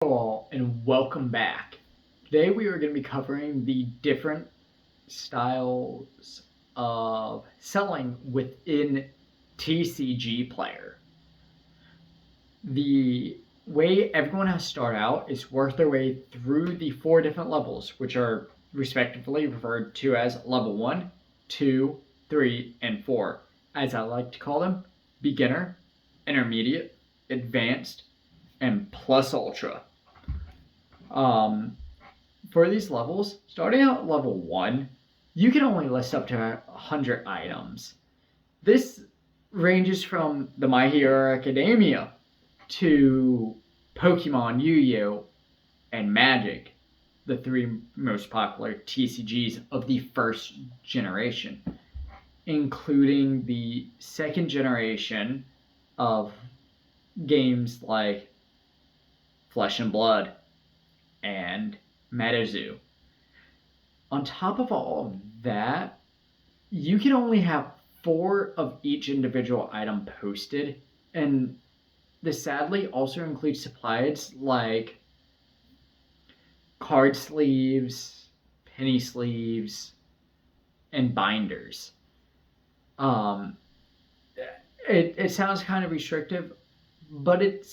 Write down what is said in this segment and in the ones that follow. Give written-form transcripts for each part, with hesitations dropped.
Hello and welcome back. Today we are going to be covering the different styles of selling within TCGPlayer. The way everyone has to start out is work their way through the 4 different levels, which are respectively referred to as level 1, 2, 3, and 4. As I like to call them, beginner, intermediate, advanced, and plus ultra. For these levels, starting out at level 1, you can only list up to 100 items. This ranges from the My Hero Academia to Pokemon, Yu-Gi-Oh, and Magic, the 3 most popular TCGs of the first generation, including the second generation of games like Flesh and Blood and MetaZoo. On top of all of that, you can only have 4 of each individual item posted, and this sadly also includes supplies like card sleeves, penny sleeves, and binders. It sounds kind of restrictive, but it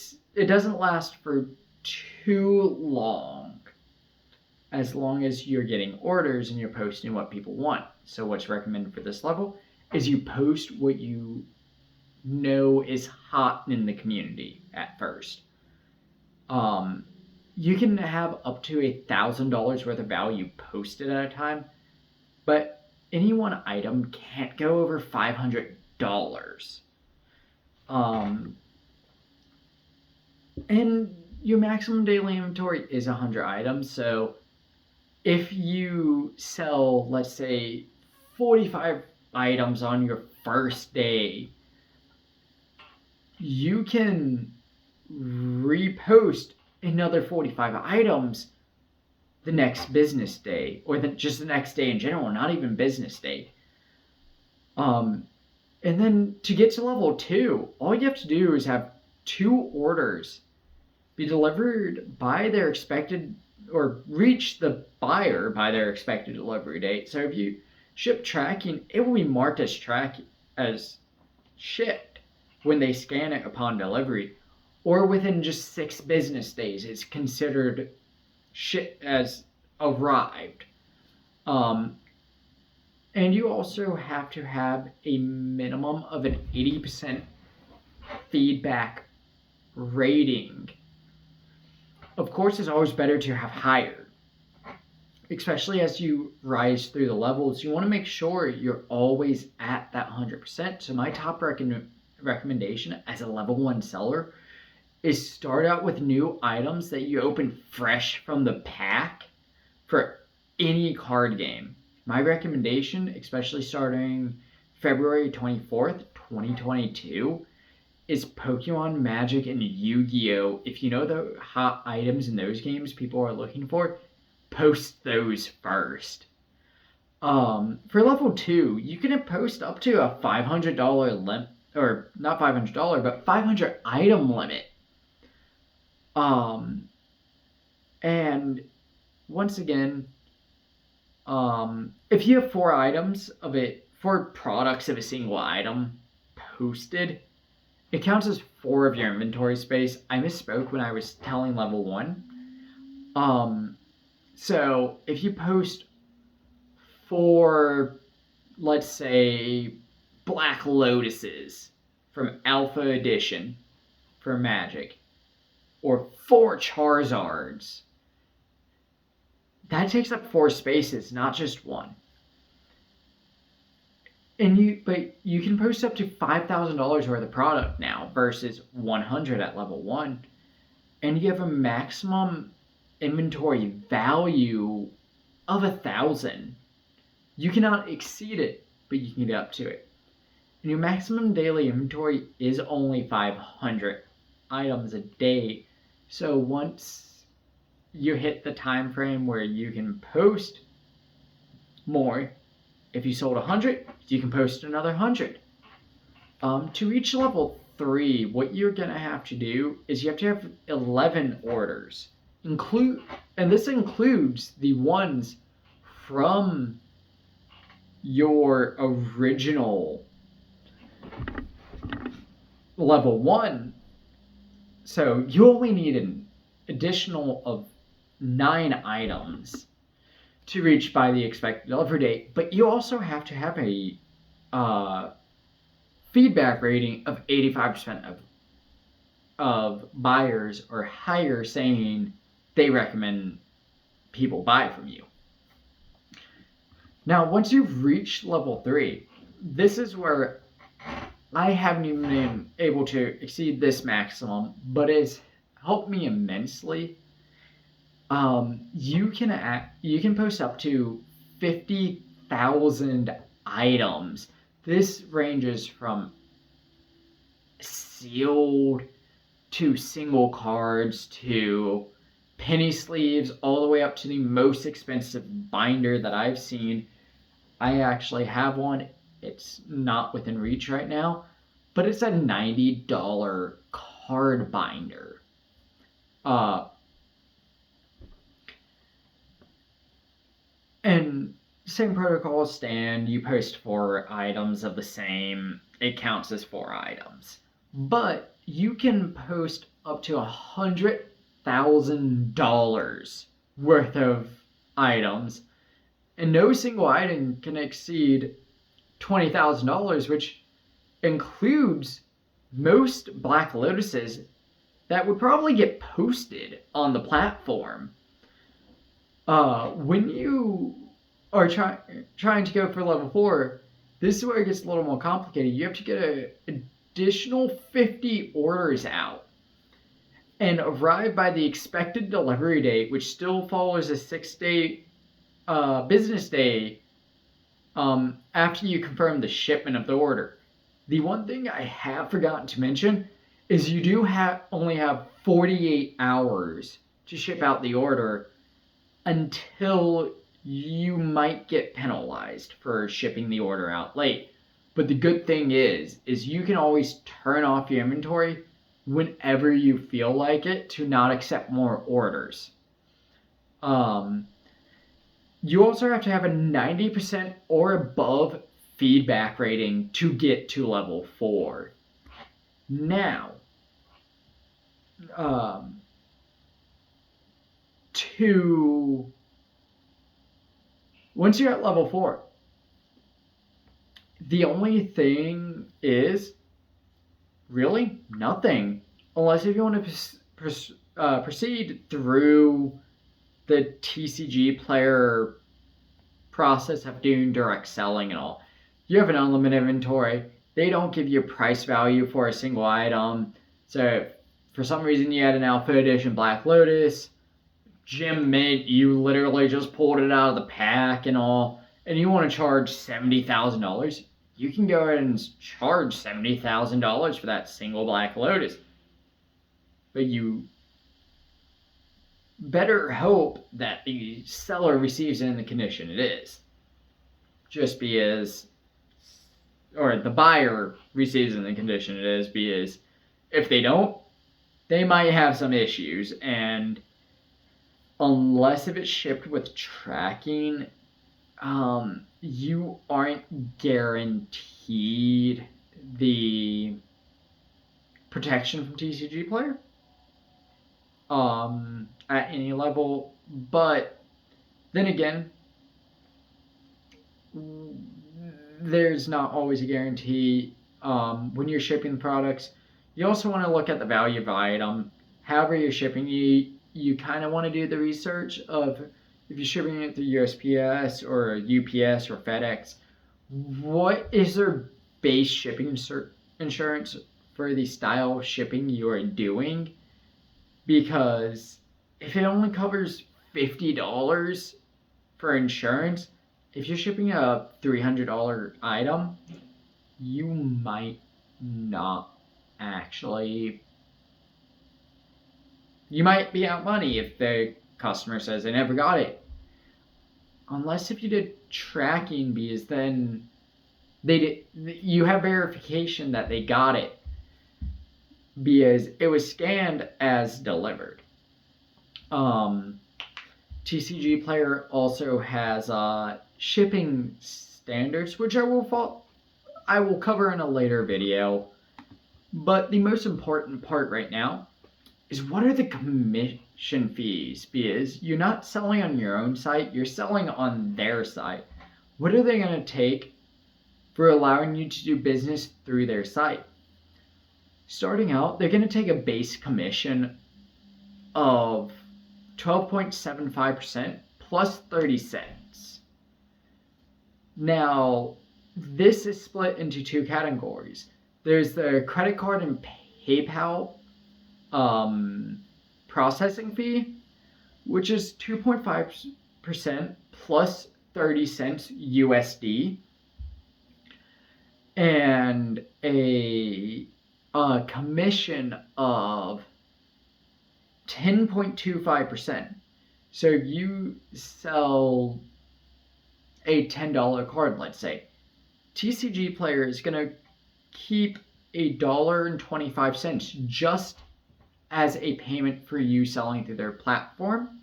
doesn't last for too long as you're getting orders and you're posting what people want. So what's recommended for this level is you post what you know is hot in the community at first. You can have up to $1,000 worth of value posted at a time, but any one item can't go over $500. And your maximum daily inventory is 100 items, so if you sell, let's say, 45 items on your first day, you can repost another 45 items the next business day, or just the next day in general, not even business day. And then to get to level 2, all you have to do is have 2 orders be delivered by their expected, or reach the buyer by their expected delivery date. So if you ship tracking, it will be marked as shipped when they scan it upon delivery, or within just 6 business days, it's considered shipped as arrived. And you also have to have a minimum of an 80% feedback rating. Of course, it's always better to have higher, especially as you rise through the levels. You want to make sure you're always at that 100%. So my top recommendation as a level 1 seller is start out with new items that you open fresh from the pack for any card game. My recommendation, especially starting February 24th, 2022, is Pokemon, Magic, and Yu-Gi-Oh! If you know the hot items in those games people are looking for, post those first. For level 2, you can post up to a $500 limit, or not $500, but 500 item limit. And once again, if you have 4 products of a single item posted, it counts as 4 of your inventory space. I misspoke when I was telling level 1. So if you post 4, let's say, Black Lotuses from Alpha Edition for Magic, or 4 Charizards, that takes up 4 spaces, not just 1. But you can post up to $5,000 worth of product now versus 100 at level 1, and you have a maximum inventory value of 1,000. You cannot exceed it, but you can get up to it. And your maximum daily inventory is only 500 items a day. So once you hit the time frame where you can post more, if you sold 100, you can post another 100. To reach level 3, what you're going to have to do is you have to have 11 orders. this includes the ones from your original level 1. So you only need an additional of 9 items to reach by the expected delivery date, but you also have to have a feedback rating of 85% of buyers or higher saying they recommend people buy from you. Now, once you've reached level 3, this is where I haven't even been able to exceed this maximum, but it's helped me immensely. You can post up to 50,000 items. This ranges from sealed to single cards to penny sleeves, all the way up to the most expensive binder that I've seen. I actually have one. It's not within reach right now, but it's a $90 card binder. And same protocol stand, you post 4 items of the same, it counts as 4 items. But you can post up to $100,000 worth of items, and no single item can exceed $20,000, which includes most Black Lotuses that would probably get posted on the platform. When you are trying to go for level 4, this is where it gets a little more complicated. You have to get an additional 50 orders out and arrive by the expected delivery date, which still follows a 6-day business day after you confirm the shipment of the order. The one thing I have forgotten to mention is you do only have 48 hours to ship out the order until you might get penalized for shipping the order out late. But the good thing is you can always turn off your inventory whenever you feel like it to not accept more orders. You also have to have a 90% or above feedback rating to get to level 4. Now, once you're at level 4, the only thing is really nothing, unless if you want to proceed through the TCGPlayer process of doing direct selling and all. You have an unlimited inventory. They don't give you a price value for a single item. So if for some reason you had an Alpha Edition Black Lotus, Gem Mint, you literally just pulled it out of the pack and all, and you want to charge $70,000, you can go ahead and charge $70,000 for that single Black Lotus. But you better hope that the seller receives it in the condition it is. Just because, or the buyer receives it in the condition it is, because if they don't, they might have some issues. And unless if it's shipped with tracking, you aren't guaranteed the protection from TCGPlayer at any level. But then again, there's not always a guarantee when you're shipping products. You also want to look at the value of the item. However you're shipping, you kind of want to do the research of if you're shipping it through USPS or UPS or FedEx, what is their base shipping insurance for the style of shipping you are doing? Because if it only covers $50 for insurance, if you're shipping a $300 item, you might not actually. You might be out money if the customer says they never got it. Unless if you did tracking, because then you have verification that they got it because it was scanned as delivered. TCGPlayer also has shipping standards, which I will cover in a later video. But the most important part right now is what are the commission fees? Because you're not selling on your own site, you're selling on their site. What are they going to take for allowing you to do business through their site? Starting out, they're going to take a base commission of 12.75% plus 30 cents. Now, this is split into two categories. There's the credit card and PayPal processing fee, which is 2.5% plus 30 cents USD, and a commission of 10.25%. So if you sell a $10 card, let's say, TCGPlayer is going to keep $1.25 just as a payment for you selling through their platform.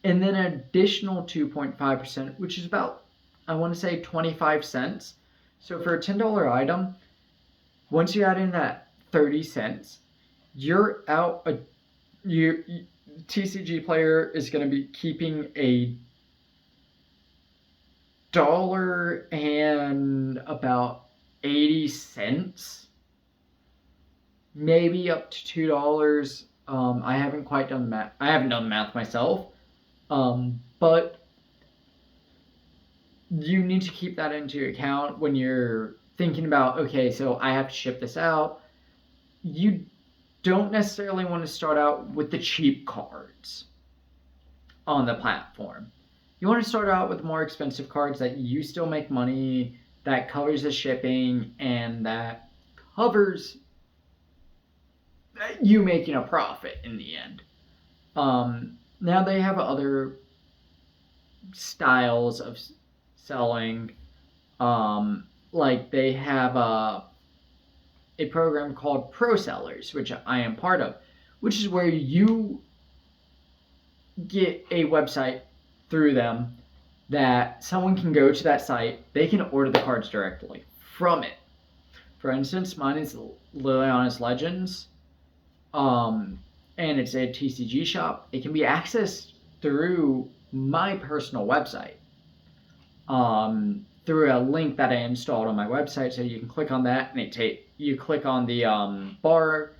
And then an additional 2.5%, which is about, I want to say, 25 cents. So for a $10 item, once you add in that 30 cents, you're out TCGPlayer is going to be keeping $1 and about 80 cents, maybe up to $2. I haven't quite done the math. I haven't done the math myself, but you need to keep that into account when you're thinking about, okay, so I have to ship this out. You don't necessarily want to start out with the cheap cards on the platform. You want to start out with more expensive cards that you still make money, that covers the shipping, and that covers you making a profit in the end. Now they have other styles of selling. Like they have a program called Pro Sellers, which I am part of, which is where you get a website through them that someone can go to that site, they can order the cards directly from it. For instance, mine is Liliana's Legends, and it's a TCG shop. It can be accessed through my personal website, through a link that I installed on my website. So you can click on that, and you click on the bar,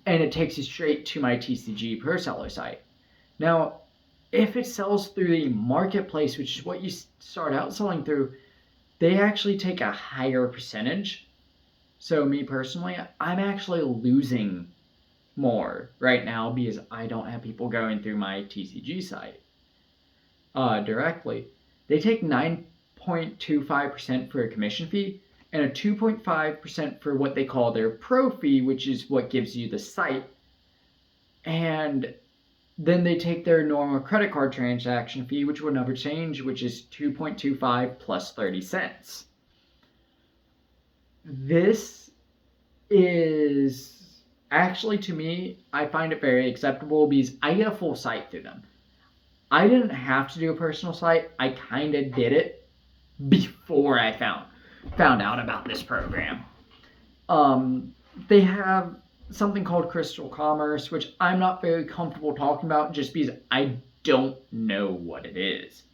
and it takes you straight to my TCG Pro Seller site. Now, if it sells through the marketplace, which is what you start out selling through, they actually take a higher percentage. So me personally, I'm actually losing more right now because I don't have people going through my TCG site directly. They take 9.25% for a commission fee and a 2.5% for what they call their pro fee, which is what gives you the site. And then they take their normal credit card transaction fee, which will never change, which is 2.25 plus 30 cents. This is actually, to me, I find it very acceptable because I get a full site through them. I didn't have to do a personal site. I kind of did it before I found out about this program. They have something called Crystal Commerce, which I'm not very comfortable talking about just because I don't know what it is.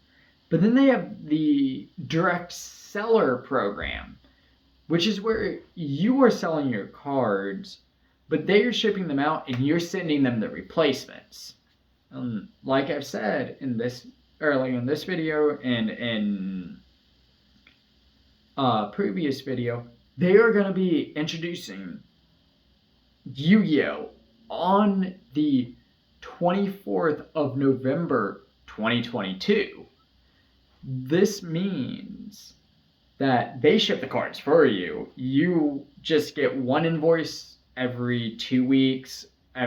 But then they have the direct seller program, which is where you are selling your cards, but they are shipping them out and you're sending them the replacements. Like I've said earlier in this video and in previous video, they are going to be introducing Yu-Gi-Oh! On the 24th of November 2022. This means that they ship the cards for you. You just get one invoice every 2 weeks, I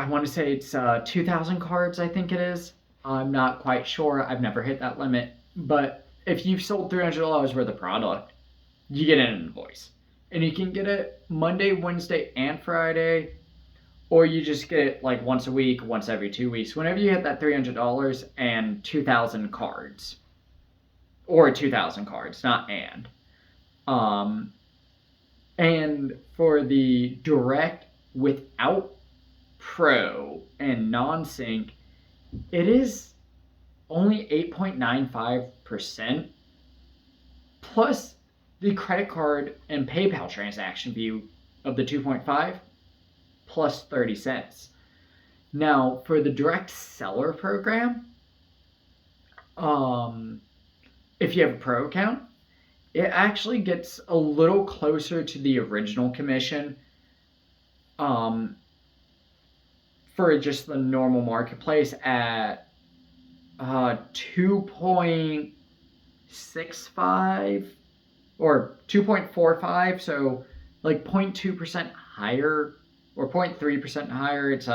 want to say it's 2,000 cards, I think it is. I'm not quite sure. I've never hit that limit. But if you've sold $300 worth of product, you get an invoice. And you can get it Monday, Wednesday, and Friday, or you just get it like once a week, once every 2 weeks. Whenever you hit that $300 and 2,000 cards, or 2,000 cards, not and. And for the direct without pro and non-sync, it is only 8.95% plus the credit card and PayPal transaction fee of the 2.5 plus 30 cents. Now, for the direct seller program, if you have a pro account, it actually gets a little closer to the original commission for just the normal marketplace at 2.65 or 2.45, so like 0.2% higher or 0.3% higher. It's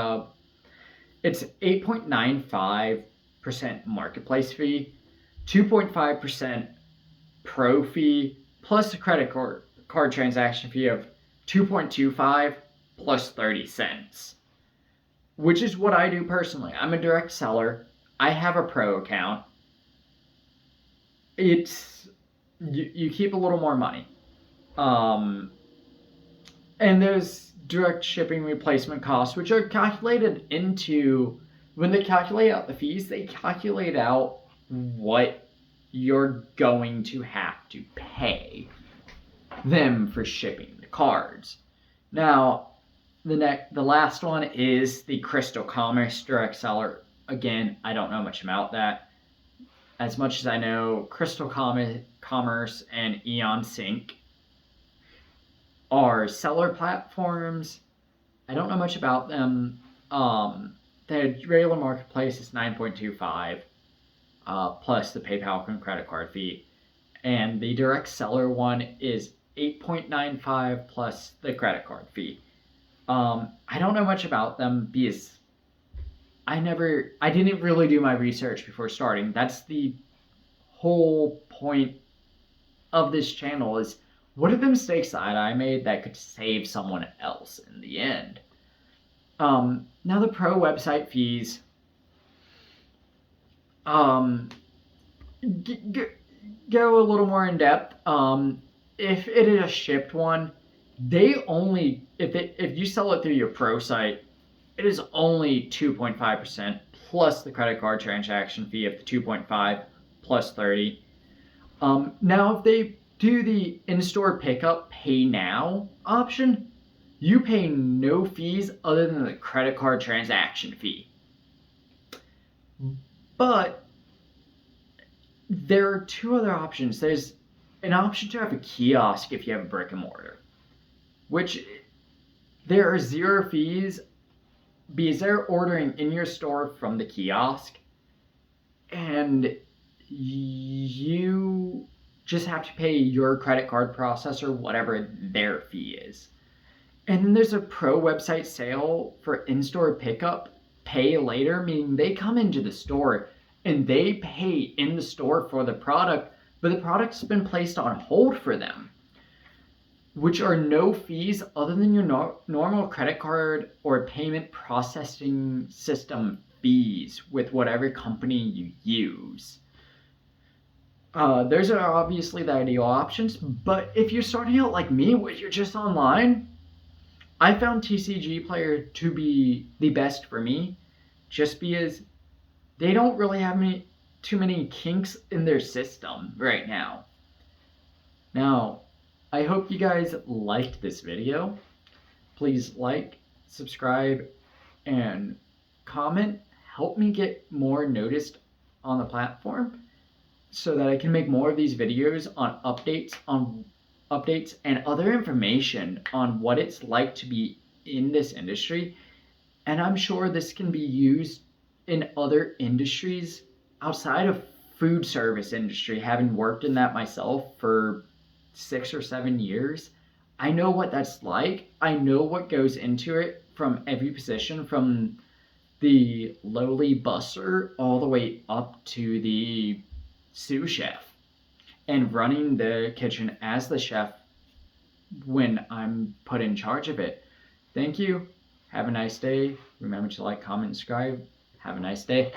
8.95% marketplace fee, 2.5% pro fee, plus a credit card transaction fee of 2.25 plus 30 cents, which is what I do personally. I'm a direct seller. I have a pro account. It's you keep a little more money, and there's direct shipping replacement costs, which are calculated into when they calculate out the fees. They calculate out what you're going to have to pay them for shipping the cards. Now, the last one is the Crystal Commerce direct seller. Again, I don't know much about that. As much as I know, Crystal Commerce and Eon Sync are seller platforms. I don't know much about them. The regular marketplace is 9.25 plus the PayPal and credit card fee, and the direct seller one is 8.95 plus the credit card fee. I don't know much about them because I didn't really do my research before starting. That's the whole point of this channel, is what are the mistakes that I made that could save someone else in the end. Now the pro website fees, go a little more in depth. If it is a shipped one, they only, if you sell it through your pro site, it is only 2.5% plus the credit card transaction fee of the 2.5 plus 30. Now, if they do the in-store pickup pay now option, you pay no fees other than the credit card transaction fee. But there are two other options. There's an option to have a kiosk if you have a brick and mortar, which there are zero fees because they're ordering in your store from the kiosk, and you just have to pay your credit card processor whatever their fee is. And then there's a pro website sale for in-store pickup, pay later, meaning they come into the store and they pay in the store for the product, but the product's been placed on hold for them, which are no fees other than your normal credit card or payment processing system fees with whatever company you use. Those are obviously the ideal options, but if you're starting out like me, where you're just online, I found TCGPlayer to be the best for me, just because they don't really have too many kinks in their system right now. Now, I hope you guys liked this video. Please like, subscribe, and comment. Help me get more noticed on the platform so that I can make more of these videos on updates and other information on what it's like to be in this industry. And I'm sure this can be used in other industries outside of food service industry, having worked in that myself for 6 or 7 years. I know what that's like. I know what goes into it from every position, from the lowly busser all the way up to the sous chef, and running the kitchen as the chef when I'm put in charge of it. Thank you. Have a nice day. Remember to like, comment, subscribe. Have a nice day.